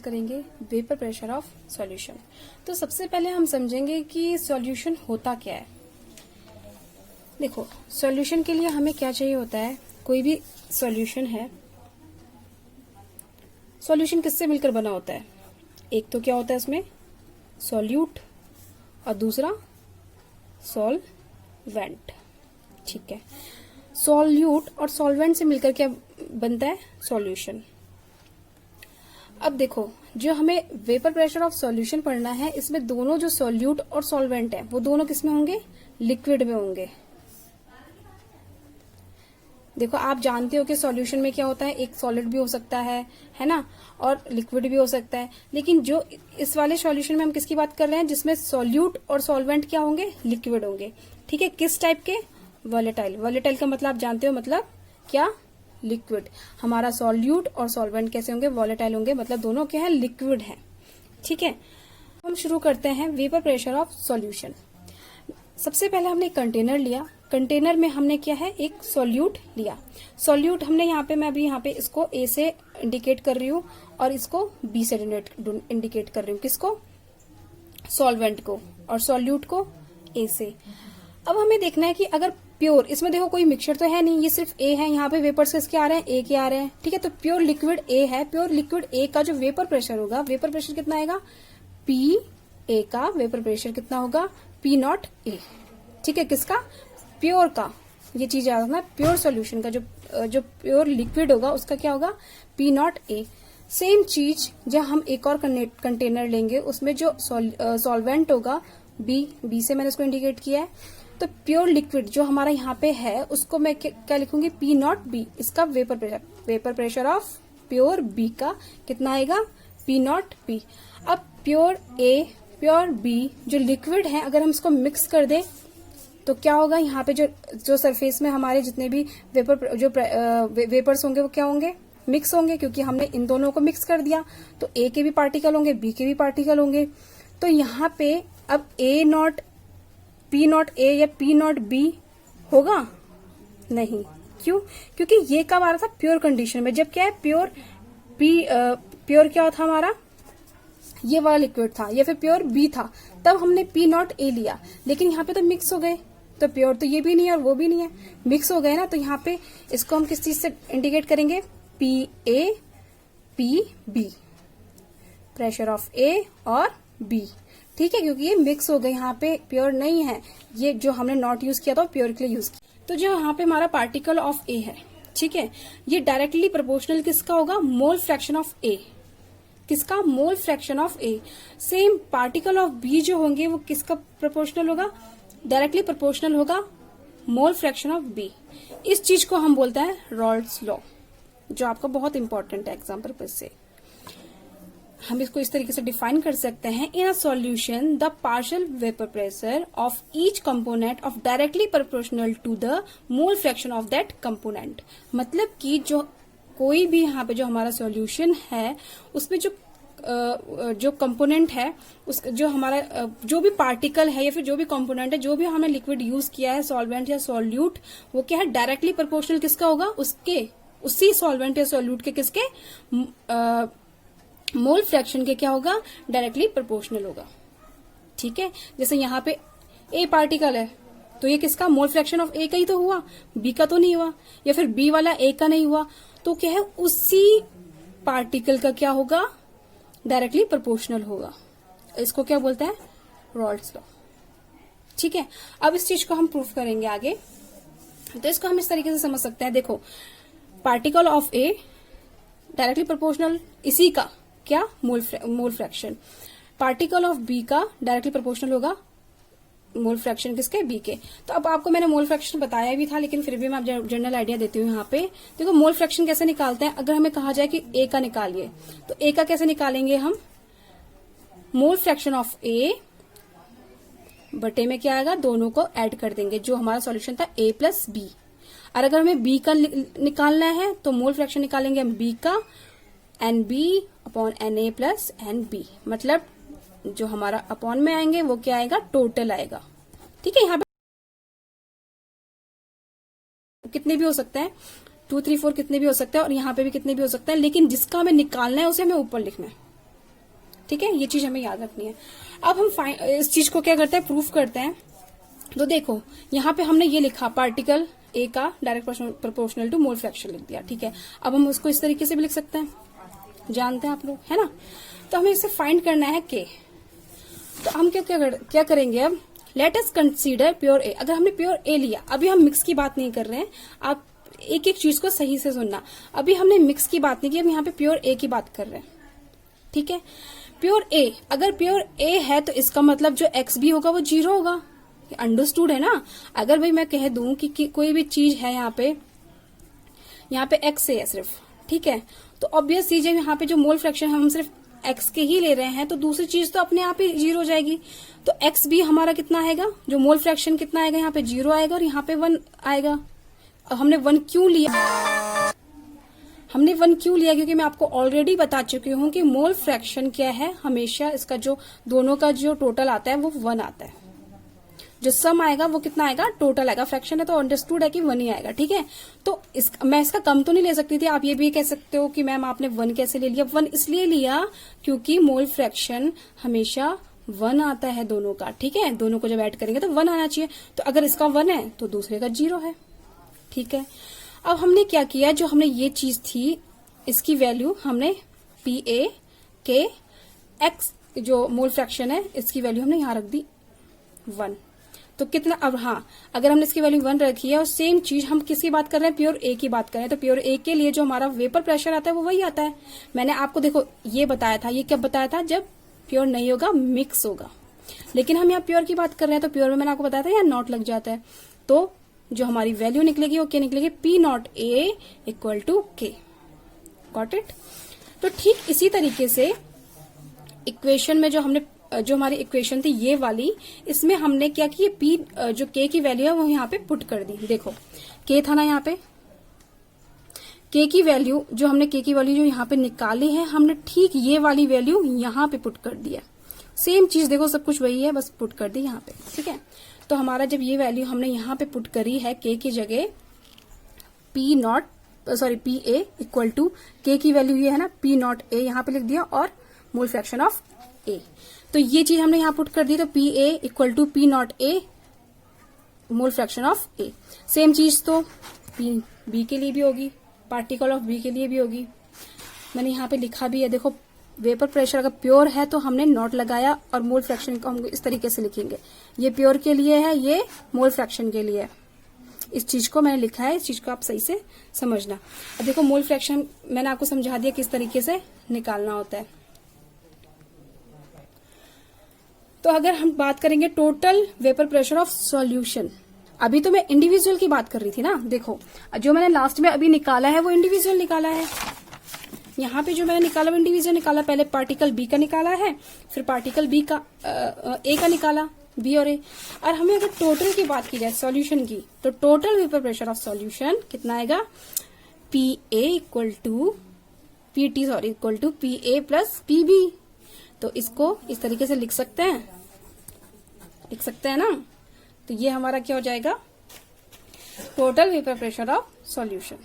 करेंगे vapour pressure of solution. तो सबसे पहले हम समझेंगे कि सॉल्यूशन होता क्या है। देखो, सॉल्यूशन के लिए हमें क्या चाहिए होता है। कोई भी सॉल्यूशन है, सॉल्यूशन किससे मिलकर बना होता है। एक तो क्या होता है उसमें सॉल्यूट और दूसरा सॉल्वेंट। ठीक है, सॉल्यूट और सॉल्वेंट से मिलकर क्या बनता है, सॉल्यूशन। अब देखो, जो हमें वेपर प्रेशर ऑफ सॉल्यूशन पढ़ना है, इसमें दोनों जो सॉल्यूट और सॉल्वेंट है वो दोनों किसमें होंगे, लिक्विड में होंगे। देखो, आप जानते हो कि सॉल्यूशन में क्या होता है, एक सॉलिड भी हो सकता है ना, और लिक्विड भी हो सकता है। लेकिन जो इस वाले सॉल्यूशन में हम किसकी बात कर रहे हैं, जिसमें सॉल्यूट और सॉल्वेंट क्या होंगे, लिक्विड होंगे। ठीक है, किस टाइप के, वॉलेटाइल। वॉलेटाइल का मतलब आप जानते हो, मतलब क्या, लिक्विड। हमारा सॉल्यूट और सॉल्वेंट कैसे होंगे, वॉलेटाइल होंगे, मतलब दोनों क्या है, लिक्विड है। ठीक है, हम शुरू करते हैं वेपर प्रेशर ऑफ सॉल्यूशन। सबसे पहले हमने कंटेनर लिया, कंटेनर में हमने क्या है, एक सॉल्यूट लिया। सॉल्यूट हमने यहाँ पे, मैं अभी यहाँ पे इसको ए से इंडिकेट कर रही हूँ और इसको बी से इंडिकेट कर रही हूँ। किसको, सॉल्वेंट को, और सॉल्यूट को ए से। अब हमें देखना है कि अगर प्योर, इसमें देखो कोई मिक्सचर तो है नहीं, ये सिर्फ ए है, यहाँ पे वेपर्स किसके आ रहे हैं, ए के आ रहे हैं। ठीक है, तो प्योर लिक्विड ए है। प्योर लिक्विड ए का जो वेपर प्रेशर होगा, वेपर प्रेशर कितना आएगा, पी ए का वेपर प्रेशर कितना होगा, पी नॉट ए। ठीक है, किसका, प्योर का। ये चीज याद रखना, प्योर सॉल्यूशन का जो प्योर लिक्विड होगा उसका क्या होगा, पी नॉट ए। सेम चीज जब हम एक और कंटेनर लेंगे, उसमें जो सॉल्वेंट होगा, बी से मैंने इसको इंडिकेट किया है। तो प्योर लिक्विड जो हमारा यहाँ पे है, उसको मैं क्या लिखूंगी, पी नॉट बी। इसका vapour pressure of pure B का कितना आएगा, पी नॉट बी। अब प्योर ए, प्योर बी जो लिक्विड है, अगर हम इसको मिक्स कर दें तो क्या होगा, यहाँ पे जो सरफेस में हमारे जितने भी वेपर्स होंगे वो क्या होंगे, मिक्स होंगे, क्योंकि हमने इन दोनों को मिक्स कर दिया। तो ए के भी पार्टिकल होंगे, बी के भी पार्टिकल होंगे। तो यहाँ पे अब ए नॉट, पी नॉट ए या पी नॉट बी होगा नहीं। क्यों, क्योंकि ये कब आ रहा था, प्योर कंडीशन में, जब क्या है, प्योर क्या था हमारा, ये वाला लिक्विड था, या फिर प्योर बी था, तब हमने पी नॉट ए लिया। लेकिन यहाँ पे तो मिक्स हो गए, तो प्योर तो ये भी नहीं है और वो भी नहीं है, मिक्स हो गए ना। तो यहाँ पे इसको हम किस चीज से इंडिकेट करेंगे, P A P B, pressure of A और बी। ठीक है, क्योंकि ये मिक्स हो गए, यहाँ पे प्योर नहीं है, ये जो हमने नॉट यूज किया था प्योर के लिए यूज किया। तो जो यहाँ पे हमारा पार्टिकल ऑफ ए है, ठीक है, ये डायरेक्टली प्रोपोर्शनल किसका होगा, मोल फ्रैक्शन ऑफ ए। किसका, mole fraction of A. Same particle of B जो होंगे वो किसका प्रोपोर्शनल होगा, डायरेक्टली प्रोपोर्शनल होगा मोल फ्रैक्शन ऑफ बी। इस चीज को हम बोलते हैं रॉल्ड्स लॉ, जो आपका बहुत इंपॉर्टेंट है एग्जाम पर्पज से। हम इसको इस तरीके से डिफाइन कर सकते हैं, in a solution the partial vapour pressure of each component of directly proportional to the mole fraction of that component. मतलब कि जो कोई भी यहाँ पे जो हमारा सॉल्यूशन है, उसमें जो कंपोनेंट है, उस जो हमारा जो भी पार्टिकल है या फिर जो भी कंपोनेंट है, जो भी हमने लिक्विड यूज किया है, सॉल्वेंट या सॉल्यूट, वो क्या है, डायरेक्टली प्रोपोर्शनल किसका होगा, उसके, उसी सॉल्वेंट या सॉल्यूट के किसके, मोल फ्रैक्शन के क्या होगा, डायरेक्टली प्रोपोर्शनल होगा। ठीक है, जैसे यहाँ पे ए पार्टिकल है, तो ये किसका, मोल फ्रैक्शन ऑफ ए का ही तो हुआ, बी का तो नहीं हुआ, या फिर बी वाला ए का नहीं हुआ। तो क्या है, उसी पार्टिकल का क्या होगा, डायरेक्टली प्रोपोर्शनल होगा। इसको क्या बोलते हैं, रॉल्ड्स लॉ। ठीक है, अब इस चीज को हम प्रूफ करेंगे आगे। तो इसको हम इस तरीके से समझ सकते हैं, देखो, particle of A directly proportional, इसी का क्या, mole fraction. Particle of B का डायरेक्टली प्रोपोर्शनल होगा मोल फ्रैक्शन किसके, बी के। तो अब आपको मैंने मोल फ्रैक्शन बताया भी था, लेकिन फिर भी मैं आप जनरल आइडिया देती हूँ यहाँ पे। देखो, मोल फ्रैक्शन कैसे निकालते हैं, अगर हमें कहा जाए कि ए का निकालिए, तो ए का कैसे निकालेंगे हम, मोल फ्रैक्शन ऑफ ए बटे में क्या आएगा, दोनों को ऐड कर देंगे, जो हमारा सॉल्यूशन था ए प्लस बी। और अगर हमें बी का निकालना है, तो मोल फ्रैक्शन निकालेंगे हम बी का, N B upon N A plus N B. मतलब जो हमारा अपॉन में आएंगे वो क्या आएगा, टोटल आएगा। ठीक है, यहाँ पे कितने भी हो सकते हैं, 2 3 4 कितने भी हो सकते हैं, और यहाँ पे भी कितने भी हो सकते हैं, लेकिन जिसका हमें निकालना है उसे हमें ऊपर लिखना है। ठीक है, ये चीज हमें याद रखनी है। अब हम इस चीज को क्या करते हैं, प्रूफ करते हैं। तो देखो यहाँ पे हमने ये लिखा पार्टिकल ए का direct proportional to mole fraction लिख दिया, ठीक है। अब हम उसको इस तरीके से भी लिख सकते हैं, जानते हैं आप लोग, है ना। तो हमें इसे फाइंड करना है के। तो हम क्या करेंगे अब, लेट अस कंसीडर प्योर ए। अगर हमने प्योर ए लिया, अभी हम मिक्स की बात नहीं कर रहे हैं, आप एक एक चीज को सही से सुनना। अभी हमने मिक्स की बात नहीं की, अब यहाँ पे प्योर ए की बात कर रहे हैं, ठीक है। प्योर ए, अगर प्योर ए है तो इसका मतलब जो एक्स भी होगा वो 0 होगा, अंडरस्टूड है ना। अगर भाई मैं कह दूं कि कोई भी चीज है यहाँ पे एक्स है सिर्फ, ठीक है, तो ऑब्वियस चीज है यहाँ पे जो मोल फ्रैक्शन है हम सिर्फ एक्स के ही ले रहे हैं, तो दूसरी चीज तो अपने आप ही 0 हो जाएगी। तो एक्स भी हमारा कितना आएगा, जो मोल फ्रैक्शन कितना आएगा, यहाँ पे 0 आएगा और यहाँ पे 1 आएगा। अब हमने 1 क्यों लिया, क्योंकि मैं आपको ऑलरेडी बता चुकी हूं कि मोल फ्रैक्शन क्या है, हमेशा इसका जो दोनों का जो टोटल आता है वो 1 आता है। जो सम आएगा वो कितना आएगा, टोटल आएगा। फ्रैक्शन है तो अंडरस्टूड है कि 1 ही आएगा, ठीक है। तो मैं इसका कम तो नहीं ले सकती थी। आप ये भी कह सकते हो कि मैम आपने 1 कैसे ले लिया। 1 इसलिए लिया क्योंकि मोल फ्रैक्शन हमेशा 1 आता है दोनों का, ठीक है। दोनों को जब ऐड करेंगे तो 1 आना चाहिए। तो अगर इसका 1 है तो दूसरे का 0 है, ठीक है। अब हमने क्या किया, जो हमने ये चीज थी इसकी वैल्यू हमने पी ए के एक्स जो मोल फ्रैक्शन है इसकी वैल्यू हमने यहां रख दी 1। तो कितना, अब हाँ, अगर हमने इसकी वैल्यू 1 रखी है और सेम चीज हम किसकी बात कर रहे हैं, प्योर ए की बात कर रहे हैं, तो प्योर ए के लिए जो हमारा वेपर प्रेशर आता है वो वही आता है। मैंने आपको देखो ये बताया था, ये कब बताया था, जब प्योर नहीं होगा, मिक्स होगा। लेकिन हम यहाँ प्योर की बात कर रहे हैं, तो प्योर में मैंने आपको बताया था यहाँ नॉट लग जाता है। तो जो हमारी वैल्यू निकलेगी वो क्या निकलेगी, P not A equal to K. Got it. तो ठीक इसी तरीके से इक्वेशन में जो हमारी इक्वेशन थी ये वाली, इसमें हमने क्या किया, पी जो के की वैल्यू है वो यहाँ पे पुट कर दी। देखो के था ना यहाँ पे, के की वैल्यू जो यहाँ पे निकाली है हमने, ठीक ये वाली वैल्यू यहाँ पे पुट कर दी है। सेम चीज देखो, सब कुछ वही है, बस पुट कर दी यहाँ पे, ठीक है। तो हमारा जब ये वैल्यू हमने यहाँ पे पुट करी है के की जगह, पी ए इक्वल टू के की वैल्यू ये है ना, पी नॉट ए यहाँ पे लिख दिया और मोल फ्रैक्शन ऑफ ए। तो ये चीज हमने यहाँ पुट कर दी, तो P A equal to P not A mole fraction of A. Same चीज तो पी बी के लिए भी होगी, पार्टिकल ऑफ बी के लिए भी होगी। मैंने यहाँ पे लिखा भी है, देखो वेपर प्रेशर अगर प्योर है तो हमने नॉट लगाया और मोल फ्रैक्शन को हम इस तरीके से लिखेंगे, ये प्योर के लिए है, ये मोल फ्रैक्शन के लिए है। इस चीज को मैंने लिखा है, इस चीज को आप सही से समझना। अब देखो मोल फ्रैक्शन मैंने आपको समझा दिया किस तरीके से निकालना होता है। तो अगर हम बात करेंगे total vapour pressure of solution, अभी तो मैं इंडिविजुअल की बात कर रही थी ना। देखो जो मैंने लास्ट में अभी निकाला है वो इंडिविजुअल निकाला है। यहाँ पे जो मैंने निकाला वो इंडिविजुअल निकाला, पहले पार्टिकल बी का निकाला है, फिर पार्टिकल बी का ए का निकाला, बी और ए। और हमें अगर टोटल की बात की जाए सॉल्यूशन की, तो total vapour pressure of solution कितना आएगा, P A equal to P T equal to P A plus P B. तो इसको इस तरीके से लिख सकते हैं ना। तो ये हमारा क्या हो जाएगा, total vapour pressure of solution.